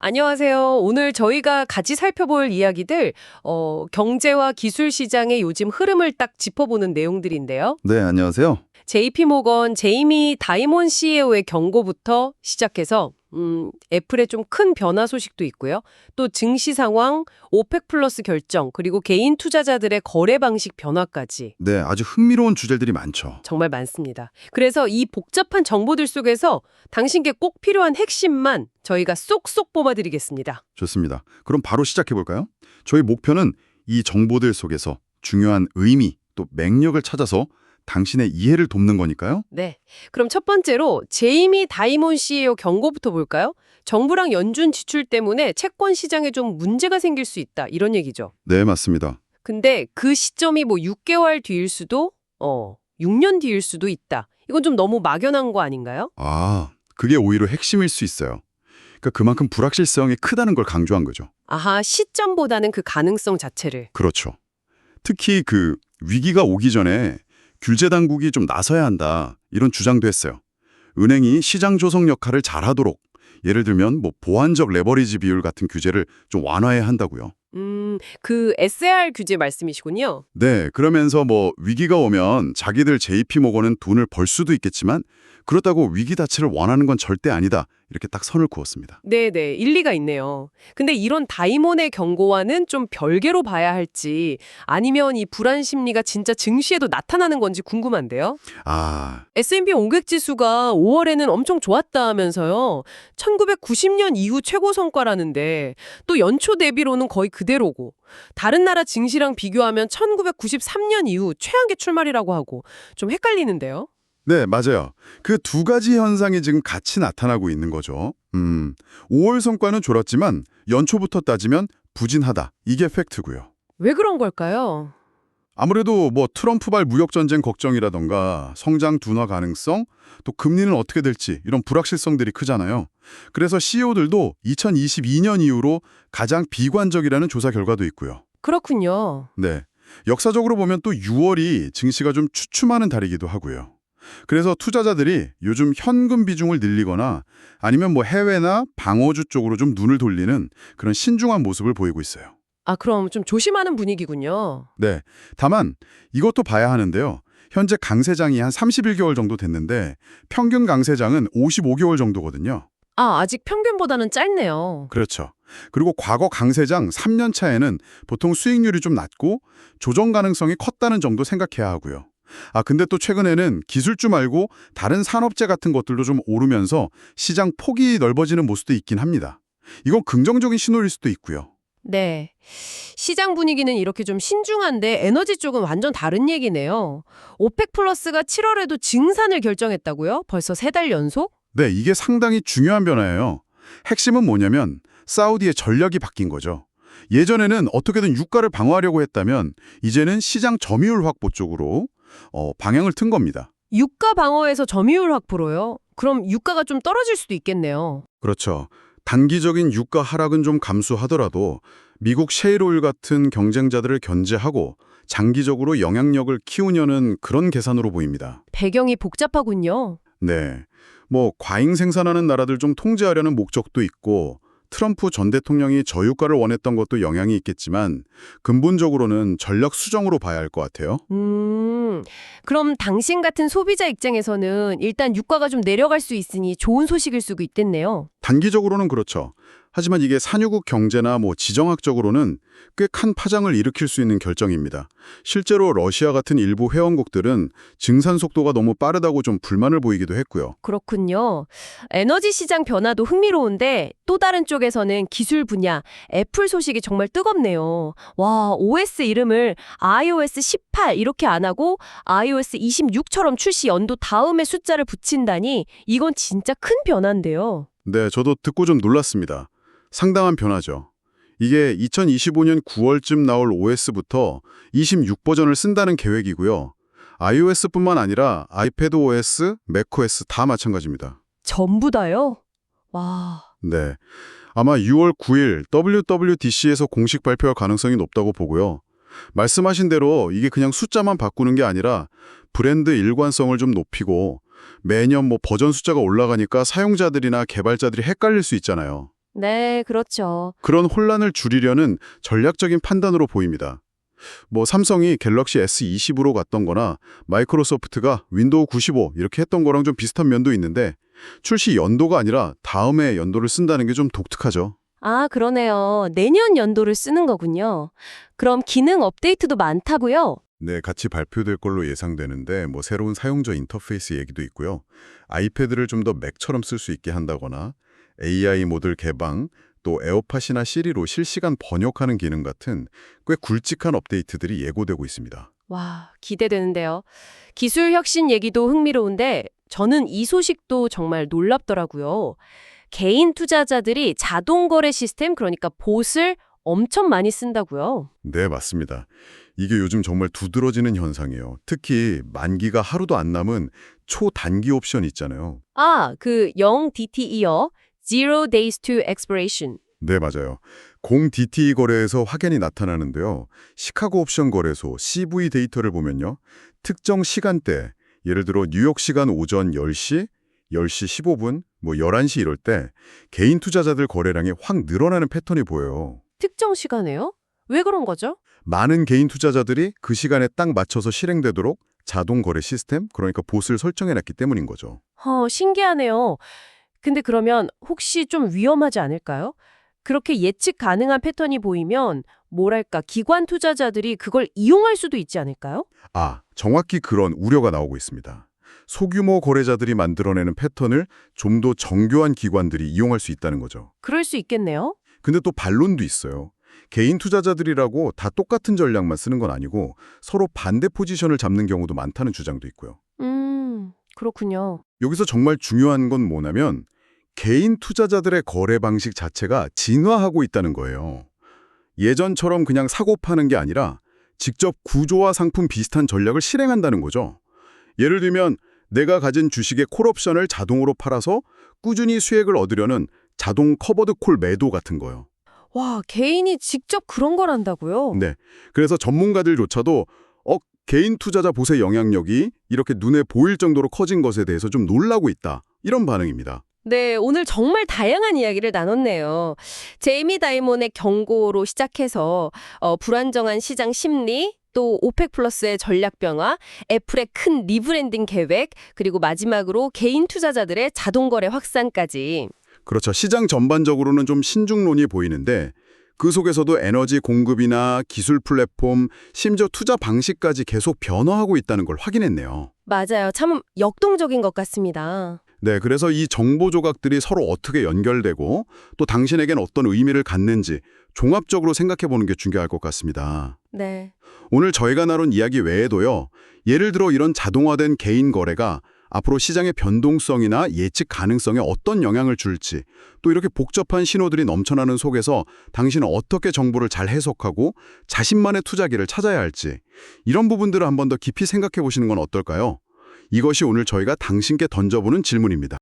안녕하세요. 오늘 저희가 같이 살펴볼 이야기들, 경제와 기술 시장의 요즘 흐름을 딱 짚어보는 내용들인데요. 네, 안녕하세요. JP모건 제이미 다이몬 CEO의 경고부터 시작해서 애플의 좀 큰 변화 소식도 있고요. 또 증시 상황, 오펙 플러스 결정, 그리고 개인 투자자들의 거래 방식 변화까지 네, 아주 흥미로운 주제들이 많죠. 정말 많습니다. 그래서 이 복잡한 정보들 속에서 당신께 꼭 필요한 핵심만 저희가 쏙쏙 뽑아드리겠습니다. 좋습니다. 그럼 바로 시작해 볼까요? 저희 목표는 이 정보들 속에서 중요한 의미 또 맥락을 찾아서 당신의 이해를 돕는 거니까요. 네. 그럼 첫 번째로 제이미 다이몬 CEO 경고부터 볼까요? 정부랑 연준 지출 때문에 채권 시장에 좀 문제가 생길 수 있다. 이런 얘기죠. 네, 맞습니다. 근데 그 시점이 뭐 6개월 뒤일 수도 6년 뒤일 수도 있다. 이건 좀 너무 막연한 거 아닌가요? 아, 그게 오히려 핵심일 수 있어요. 그러니까 그만큼 불확실성이 크다는 걸 강조한 거죠. 아하, 시점보다는 그 가능성 자체를. 그렇죠. 특히 그 위기가 오기 전에 규제 당국이 좀 나서야 한다. 이런 주장도 했어요. 은행이 시장 조성 역할을 잘하도록 예를 들면 뭐 보완적 레버리지 비율 같은 규제를 좀 완화해야 한다고요. 그 SAR 규제 말씀이시군요. 네, 그러면서 뭐 위기가 오면 자기들 JP모건은 돈을 벌 수도 있겠지만 그렇다고 위기 자체를 원하는 건 절대 아니다. 이렇게 딱 선을 그었습니다. 네네, 일리가 있네요. 근데 이런 다이몬의 경고와는 좀 별개로 봐야 할지 아니면 이 불안 심리가 진짜 증시에도 나타나는 건지 궁금한데요. 아, S&P 500 지수가 5월에는 엄청 좋았다면서요. 1990년 이후 최고 성과라는데 또 연초 대비로는 거의 그대로고 다른 나라 증시랑 비교하면 1993년 이후 최악의 출발이라고 하고 좀 헷갈리는데요. 네, 맞아요. 그 두 가지 현상이 지금 같이 나타나고 있는 거죠. 5월 성과는 좋았지만 연초부터 따지면 부진하다. 이게 팩트고요. 왜 그런 걸까요? 아무래도 뭐 트럼프발 무역전쟁 걱정이라던가 성장 둔화 가능성, 또 금리는 어떻게 될지 이런 불확실성들이 크잖아요. 그래서 CEO들도 2022년 이후로 가장 비관적이라는 조사 결과도 있고요. 그렇군요. 네, 역사적으로 보면 또 6월이 증시가 좀 주춤하는 달이기도 하고요. 그래서 투자자들이 요즘 현금 비중을 늘리거나 아니면 뭐 해외나 방어주 쪽으로 좀 눈을 돌리는 그런 신중한 모습을 보이고 있어요. 아, 그럼 좀 조심하는 분위기군요. 네, 다만 이것도 봐야 하는데요. 현재 강세장이 한 31개월 정도 됐는데 평균 강세장은 55개월 정도거든요. 아, 아직 평균보다는 짧네요. 그렇죠. 그리고 과거 강세장 3년 차에는 보통 수익률이 좀 낮고 조정 가능성이 컸다는 점도 생각해야 하고요. 근데 또 최근에는 기술주 말고 다른 산업재 같은 것들도 좀 오르면서 시장 폭이 넓어지는 모습도 있긴 합니다. 이건 긍정적인 신호일 수도 있고요. 네. 시장 분위기는 이렇게 좀 신중한데 에너지 쪽은 완전 다른 얘기네요. 오펙 플러스가 7월에도 증산을 결정했다고요? 벌써 3달 연속? 네, 이게 상당히 중요한 변화예요. 핵심은 뭐냐면 사우디의 전략이 바뀐 거죠. 예전에는 어떻게든 유가를 방어하려고 했다면 이제는 시장 점유율 확보 쪽으로 방향을 튼 겁니다. 유가 방어에서 점유율 확보로요? 그럼 유가가 좀 떨어질 수도 있겠네요. 그렇죠. 단기적인 유가 하락은 좀 감수하더라도 미국 셰일오일 같은 경쟁자들을 견제하고 장기적으로 영향력을 키우려는 그런 계산으로 보입니다. 배경이 복잡하군요. 네. 뭐 과잉 생산하는 나라들 좀 통제하려는 목적도 있고 트럼프 전 대통령이 저유가를 원했던 것도 영향이 있겠지만 근본적으로는 전략 수정으로 봐야 할 것 같아요. 그럼 당신 같은 소비자 입장에서는 일단 유가가 좀 내려갈 수 있으니 좋은 소식일 수도 있겠네요. 단기적으로는 그렇죠. 하지만 이게 산유국 경제나 뭐 지정학적으로는 꽤 큰 파장을 일으킬 수 있는 결정입니다. 실제로 러시아 같은 일부 회원국들은 증산 속도가 너무 빠르다고 좀 불만을 보이기도 했고요. 그렇군요. 에너지 시장 변화도 흥미로운데 또 다른 쪽에서는 기술 분야, 애플 소식이 정말 뜨겁네요. 와, OS 이름을 iOS 18 이렇게 안 하고 iOS 26처럼 출시 연도 다음에 숫자를 붙인다니 이건 진짜 큰 변화인데요. 네, 저도 듣고 좀 놀랐습니다. 상당한 변화죠. 이게 2025년 9월쯤 나올 OS부터 26버전을 쓴다는 계획이고요. iOS뿐만 아니라 iPadOS, macOS 다 마찬가지입니다. 전부 다요? 와. 네, 아마 6월 9일 WWDC에서 공식 발표할 가능성이 높다고 보고요. 말씀하신 대로 이게 그냥 숫자만 바꾸는 게 아니라 브랜드 일관성을 좀 높이고 매년 뭐 버전 숫자가 올라가니까 사용자들이나 개발자들이 헷갈릴 수 있잖아요. 네, 그렇죠. 그런 혼란을 줄이려는 전략적인 판단으로 보입니다. 삼성이 갤럭시 S20으로 갔던 거나 마이크로소프트가 윈도우 95 이렇게 했던 거랑 좀 비슷한 면도 있는데 출시 연도가 아니라 다음해 연도를 쓴다는 게 좀 독특하죠. 아, 그러네요. 내년 연도를 쓰는 거군요. 그럼 기능 업데이트도 많다고요? 네, 같이 발표될 걸로 예상되는데 새로운 사용자 인터페이스 얘기도 있고요. 아이패드를 좀 더 맥처럼 쓸 수 있게 한다거나 AI 모듈 개방, 또 에어팟이나 시리로 실시간 번역하는 기능 같은 꽤 굵직한 업데이트들이 예고되고 있습니다. 와, 기대되는데요. 기술 혁신 얘기도 흥미로운데 저는 이 소식도 정말 놀랍더라고요. 개인 투자자들이 자동 거래 시스템, 그러니까 봇을 엄청 많이 쓴다고요. 네, 맞습니다. 이게 요즘 정말 두드러지는 현상이에요. 특히 만기가 하루도 안 남은 초단기 옵션 있잖아요. 아, 그 0DTE요. Zero Days to Expiration. 네, 맞아요. 0DTE 거래에서 확연히 나타나는데요. 시카고 옵션 거래소 CV 데이터를 보면요. 특정 시간대, 예를 들어 뉴욕 시간 오전 10시, 10시 15분, 11시 이럴 때 개인 투자자들 거래량이 확 늘어나는 패턴이 보여요. 특정 시간에요? 왜 그런 거죠? 많은 개인 투자자들이 그 시간에 딱 맞춰서 실행되도록 자동 거래 시스템, 그러니까 봇을 설정해놨기 때문인 거죠. 신기하네요. 근데 그러면 혹시 좀 위험하지 않을까요? 그렇게 예측 가능한 패턴이 보이면 뭐랄까 기관 투자자들이 그걸 이용할 수도 있지 않을까요? 정확히 그런 우려가 나오고 있습니다. 소규모 거래자들이 만들어내는 패턴을 좀 더 정교한 기관들이 이용할 수 있다는 거죠. 그럴 수 있겠네요. 근데 또 반론도 있어요. 개인 투자자들이라고 다 똑같은 전략만 쓰는 건 아니고 서로 반대 포지션을 잡는 경우도 많다는 주장도 있고요. 그렇군요. 여기서 정말 중요한 건 뭐냐면 개인 투자자들의 거래 방식 자체가 진화하고 있다는 거예요. 예전처럼 그냥 사고 파는 게 아니라 직접 구조와 상품 비슷한 전략을 실행한다는 거죠. 예를 들면 내가 가진 주식의 콜옵션을 자동으로 팔아서 꾸준히 수익을 얻으려는 자동 커버드 콜 매도 같은 거요. 와, 개인이 직접 그런 걸 한다고요? 네. 그래서 전문가들조차도 개인 투자자 봇의 영향력이 이렇게 눈에 보일 정도로 커진 것에 대해서 좀 놀라고 있다. 이런 반응입니다. 네, 오늘 정말 다양한 이야기를 나눴네요. 제이미 다이몬의 경고로 시작해서 불안정한 시장 심리, 또 오펙 플러스의 전략 변화, 애플의 큰 리브랜딩 계획, 그리고 마지막으로 개인 투자자들의 자동 거래 확산까지. 그렇죠. 시장 전반적으로는 좀 신중론이 보이는데 그 속에서도 에너지 공급이나 기술 플랫폼, 심지어 투자 방식까지 계속 변화하고 있다는 걸 확인했네요. 맞아요. 참 역동적인 것 같습니다. 네, 그래서 이 정보 조각들이 서로 어떻게 연결되고 또 당신에겐 어떤 의미를 갖는지 종합적으로 생각해보는 게 중요할 것 같습니다. 네. 오늘 저희가 나눈 이야기 외에도요. 예를 들어 이런 자동화된 개인 거래가 앞으로 시장의 변동성이나 예측 가능성에 어떤 영향을 줄지, 또 이렇게 복잡한 신호들이 넘쳐나는 속에서 당신은 어떻게 정보를 잘 해석하고 자신만의 투자기를 찾아야 할지, 이런 부분들을 한 번 더 깊이 생각해 보시는 건 어떨까요? 이것이 오늘 저희가 당신께 던져보는 질문입니다.